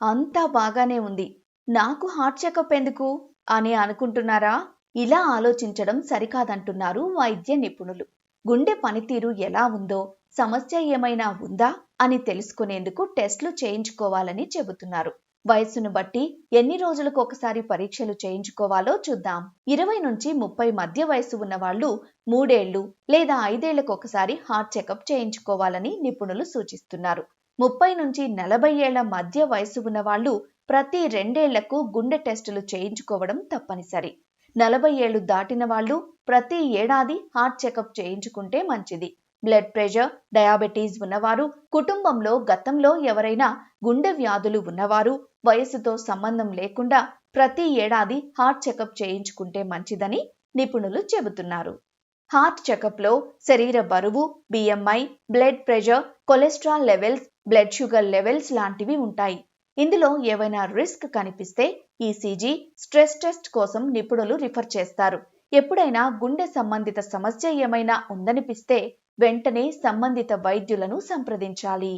అంతా బాగానే ఉంది. నాకు హార్ట్ చెకప్ ఎందుకు అని అనుకుంటున్నారా? ఇలా ఆలోచించడం సరికాదంటున్నారు వైద్య నిపుణులు. గుండె పనితీరు ఎలా ఉందో, సమస్య ఏమైనా ఉందా అని తెలుసుకునేందుకు టెస్టులు చేయించుకోవాలని చెబుతున్నారు. వయస్సును బట్టి ఎన్ని రోజులకు ఒకసారి పరీక్షలు చేయించుకోవాలో చూద్దాం. 20 నుంచి 30 మధ్య వయసు ఉన్న వాళ్ళు 3 ఏళ్లు లేదా 5 ఏళ్లకు ఒకసారి హార్ట్ చెకప్ చేయించుకోవాలని నిపుణులు సూచిస్తున్నారు. 30 నుంచి 40 ఏళ్ల మధ్య వయసు ఉన్న వాళ్ళు ప్రతి 2 ఏళ్లకు గుండె టెస్టులు చేయించుకోవడం తప్పనిసరి. 40 ఏళ్లు దాటిన వాళ్ళు ప్రతి ఏడాది హార్ట్ చెకప్ చేయించుకుంటే మంచిది. బ్లడ్ ప్రెషర్, డయాబెటీస్ ఉన్నవారు, కుటుంబంలో గతంలో ఎవరైనా గుండె వ్యాధులు ఉన్నవారు వయసుతో సంబంధం లేకుండా ప్రతి ఏడాది హార్ట్ చెకప్ చేయించుకుంటే మంచిదని నిపుణులు చెబుతున్నారు. హార్ట్ చెకప్లో శరీర బరువు, BMI, blood pressure, cholesterol levels, blood sugar levels లాంటివి ఉంటాయి. ఇందులో ఏవైనా రిస్క్ కనిపిస్తే ఈసీజీ, స్ట్రెస్ టెస్ట్ కోసం నిపుణులు రిఫర్ చేస్తారు. ఎప్పుడైనా గుండె సంబంధిత సమస్య ఏమైనా ఉందనిపిస్తే వెంటనే సంబంధిత వైద్యులను సంప్రదించాలి.